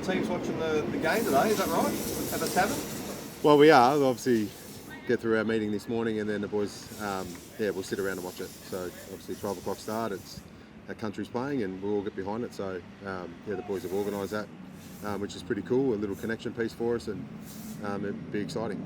AFL teams watching the game today, is that right? At the tavern? Well, we are. We'll obviously get through our meeting this morning, and then the boys, we'll sit around and watch it. So obviously 12 o'clock start, it's our country's playing and we'll all get behind it. So the boys have organised that, which is pretty cool, a little connection piece for us, and it'd be exciting.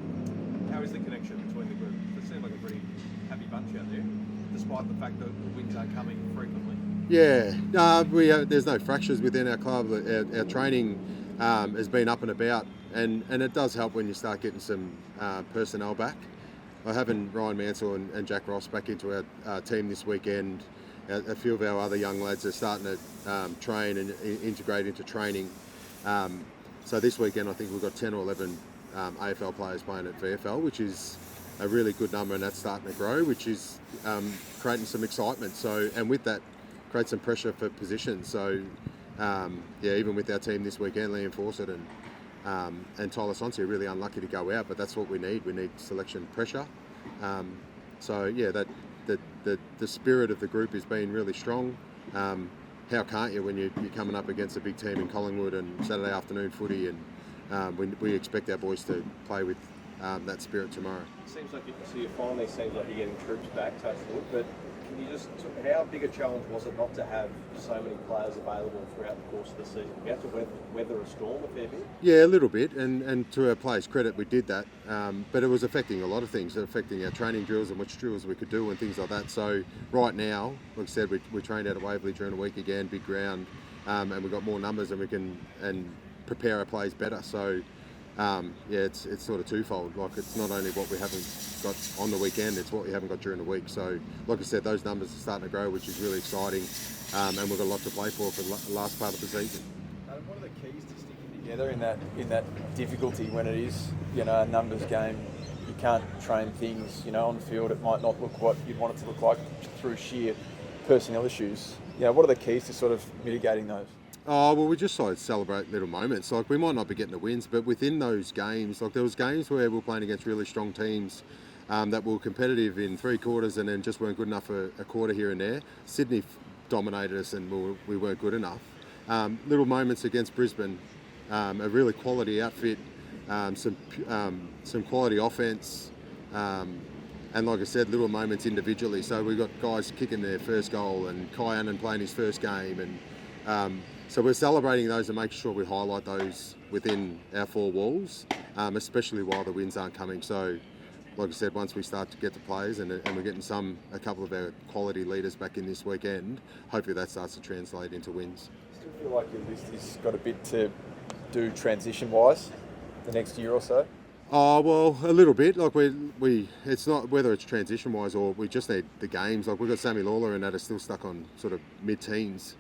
How is the connection between the group? It seems like a pretty happy bunch out there, despite the fact that the wins aren't coming frequently. Yeah, there's no fractures within our club. Our training has been up and about, and it does help when you start getting some personnel back. Having Ryan Mansell and Jack Ross back into our team this weekend, a few of our other young lads are starting to train and integrate into training. So this weekend I think we've got 10 or 11 AFL players playing at VFL, which is a really good number, and that's starting to grow, which is creating some excitement. So, and with that, create some pressure for positions. So, even with our team this weekend, Liam Fawcett and Tyler Sonsi are really unlucky to go out, but that's what we need. We need selection pressure. The spirit of the group has been really strong. How can't you when you're coming up against a big team in Collingwood and Saturday afternoon footy, and we expect our boys to play with that spirit tomorrow. It finally seems like you're getting troops back, touch wood, but can you just, how big a challenge was it not to have so many players available throughout the course of the season? You have to weather a storm a fair bit? Yeah, a little bit, and to our players' credit, we did that, but it was affecting a lot of things, affecting our training drills and which drills we could do and things like that. So right now, like I said, we trained out at Waverley during the week again, big ground, and we've got more numbers and we can prepare our plays better. So it's sort of twofold. Like, it's not only what we haven't got on the weekend, it's what we haven't got during the week. So like I said, those numbers are starting to grow, which is really exciting, and we've got a lot to play for the last part of the season. What are the keys to sticking together in that difficulty when it is a numbers game? You can't train things on the field. It might not look what you'd want it to look like through sheer personnel issues. What are the keys to sort of mitigating those? Oh, well, we just sort of celebrate little moments. Like, we might not be getting the wins, but within those games, like there was games where we were playing against really strong teams that were competitive in 3 quarters and then just weren't good enough for a quarter here and there. Sydney dominated us and we weren't good enough. Little moments against Brisbane, a really quality outfit, some quality offence, and like I said, little moments individually. So we got guys kicking their first goal and Kai Annan playing his first game, and so we're celebrating those and making sure we highlight those within our 4 walls, especially while the wins aren't coming. So, like I said, once we start to get the players and we're getting a couple of our quality leaders back in this weekend, hopefully that starts to translate into wins. Still feel like your list has got a bit to do transition-wise the next year or so? Oh, well, a little bit. Like it's not whether it's transition-wise or we just need the games. Like, we've got Sammy Lawler and that are still stuck on sort of mid-teens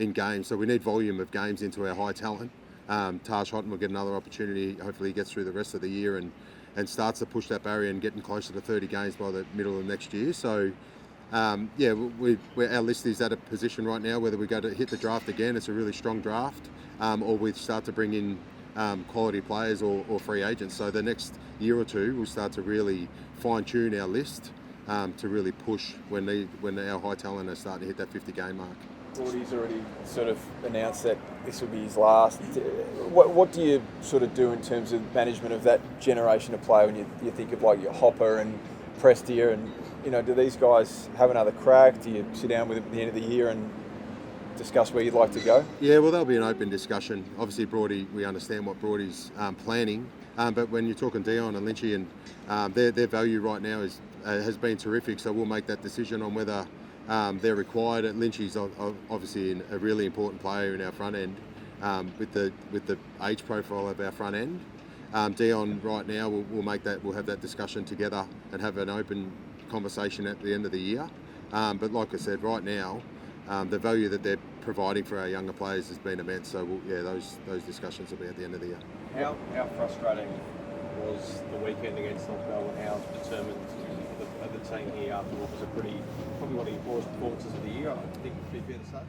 in games, so we need volume of games into our high talent. Taj Houghton will get another opportunity. Hopefully he gets through the rest of the year and starts to push that barrier and getting closer to 30 games by the middle of next year. So our list is at a position right now whether we go to hit the draft again, it's a really strong draft, or we start to bring in quality players or free agents. So the next year or two we'll start to really fine-tune our list to really push when our high talent are starting to hit that 50 game mark. Broady's already sort of announced that this will be his last. What do you sort of do in terms of management of that generation of player when you think of like your Hopper and Prestia and do these guys have another crack? Do you sit down with them at the end of the year and discuss where you'd like to go? Yeah, well, there'll be an open discussion. Obviously, Brody, we understand what Brody's planning, but when you're talking Dion and Lynchy and their value right now has been terrific, so we'll make that decision on whether they're required. Lynchy's obviously a really important player in our front end with the age profile of our front end. Dion right now we'll have that discussion together and have an open conversation at the end of the year. But like I said, right now the value that they're providing for our younger players has been immense. So those discussions will be at the end of the year. How frustrating was the weekend against North Melbourne? How determined the team here after what was probably one of your poorest performances of the year, I think would be fair to say?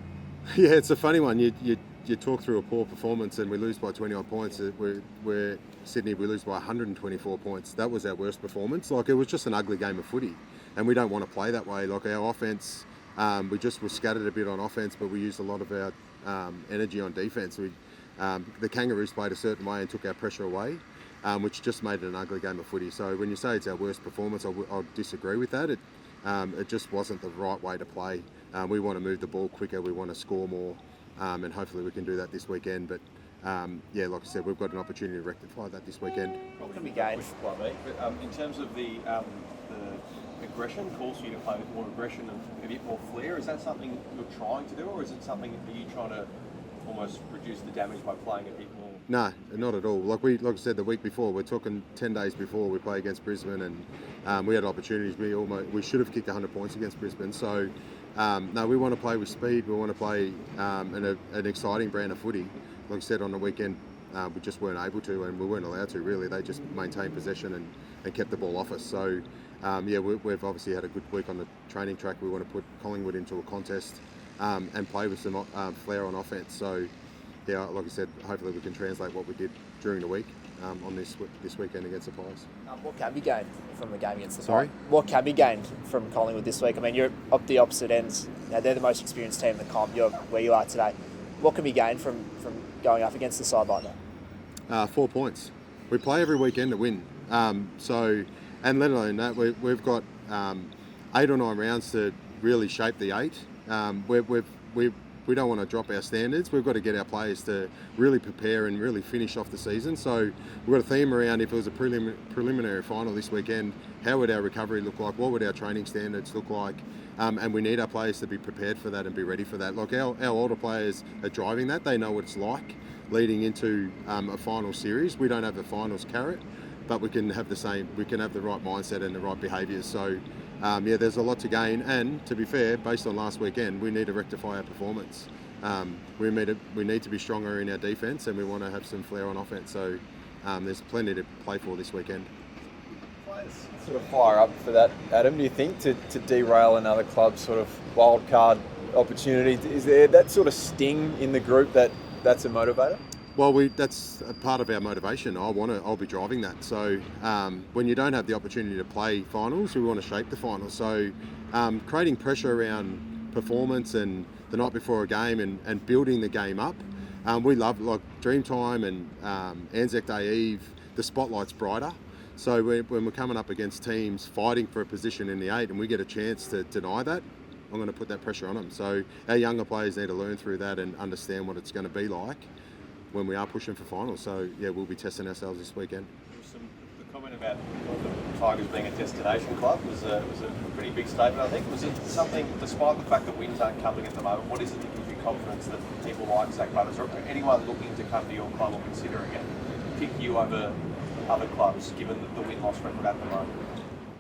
Yeah, it's a funny one. You talk through a poor performance and we lose by 20-odd points. We're Sydney, we lose by 124 points. That was our worst performance. Like, it was just an ugly game of footy, and we don't want to play that way. Like, our offence, we just were scattered a bit on offence, but we used a lot of our energy on defence. the Kangaroos played a certain way and took our pressure away, which just made it an ugly game of footy. So when you say it's our worst performance, I'll disagree with that. It just wasn't the right way to play. We want to move the ball quicker, we want to score more, and hopefully we can do that this weekend. But like I said, we've got an opportunity to rectify that this weekend. What can we gain? In terms of the aggression, calls for you to play with more aggression and a bit more flair, is that something you're trying to do, or is it something that you're trying to almost reduce the damage by playing a bit more? No, not at all. Like I said the week before, we're talking 10 days before we play against Brisbane, and we had opportunities. We should have kicked 100 points against Brisbane. So no, we want to play with speed. We want to play an exciting brand of footy. Like I said, on the weekend, we just weren't able to, and we weren't allowed to really. They just maintained possession and kept the ball off us. So we've obviously had a good week on the training track. We want to put Collingwood into a contest and play with some flair on offence. So like I said, hopefully we can translate what we did during the week on this weekend against the Pies. What can be gained from the game against the Sorry? Pies? What can be gained from Collingwood this week? I mean, you're up the opposite ends. Now, they're the most experienced team in the comp. You're where you are today. What can be gained from going up against the side like that? 4 points. We play every weekend to win. And let alone that, we've got 8 or 9 rounds to really shape the 8. We don't want to drop our standards. We've got to get our players to really prepare and really finish off the season. So we've got a theme around, if it was a preliminary final this weekend, how would our recovery look like? What would our training standards look like? And we need our players to be prepared for that and be ready for that. Like our older players are driving that. They know what it's like leading into a final series. We don't have the finals carrot, but we can have we can have the right mindset and the right behaviours. So there's a lot to gain, and to be fair, based on last weekend, we need to rectify our performance. We need to be stronger in our defence, and we want to have some flair on offence. So there's plenty to play for this weekend. Players sort of fire up for that, Adam. Do you think to derail another club's sort of wild card opportunity? Is there that sort of sting in the group that's a motivator? Well, that's a part of our motivation. I'll be driving that. So when you don't have the opportunity to play finals, we want to shape the finals. So creating pressure around performance and the night before a game and building the game up. We love like Dreamtime and Anzac Day Eve. The spotlight's brighter. So when we're coming up against teams fighting for a position in the 8 and we get a chance to deny that, I'm going to put that pressure on them. So our younger players need to learn through that and understand what it's going to be like when we are pushing for finals. So we'll be testing ourselves this weekend. The comment about the Tigers being a destination club was a pretty big statement, I think. Was it something, despite the fact that wins aren't coming at the moment, what is it that gives you confidence that people like Zach Butters or anyone looking to come to your club or considering it pick you over other clubs, given the win-loss record at the moment?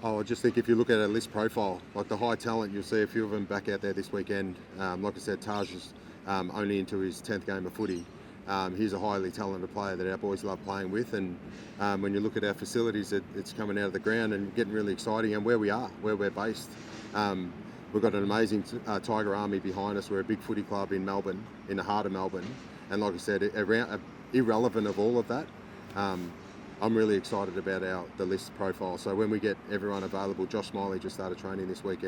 I just think if you look at a list profile, like the high talent, you'll see a few of them back out there this weekend. Like I said, Taj is only into his 10th game of footy. He's a highly talented player that our boys love playing with, and when you look at our facilities, it's coming out of the ground and getting really exciting. And where we're based, we've got an amazing Tiger Army behind us. We're a big footy club in Melbourne, in the heart of Melbourne, and like I said, irrelevant of all of that, I'm really excited about the list profile. So when we get everyone available, Josh Smiley just started training this week,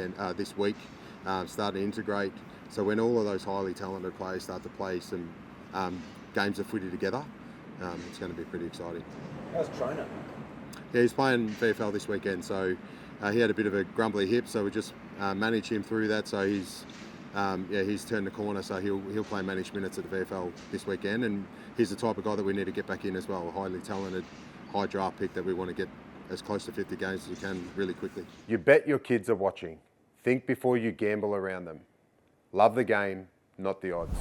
started to integrate. So when all of those highly talented players start to play some games of footy together, it's going to be pretty exciting. How's Trainer? Yeah, he's playing VFL this weekend, so he had a bit of a grumbly hip, so we just managed him through that. So he's turned the corner, so he'll play managed minutes at the VFL this weekend, and he's the type of guy that we need to get back in as well, a highly talented, high draft pick that we want to get as close to 50 games as we can really quickly. You bet your kids are watching. Think before you gamble around them. Love the game, not the odds.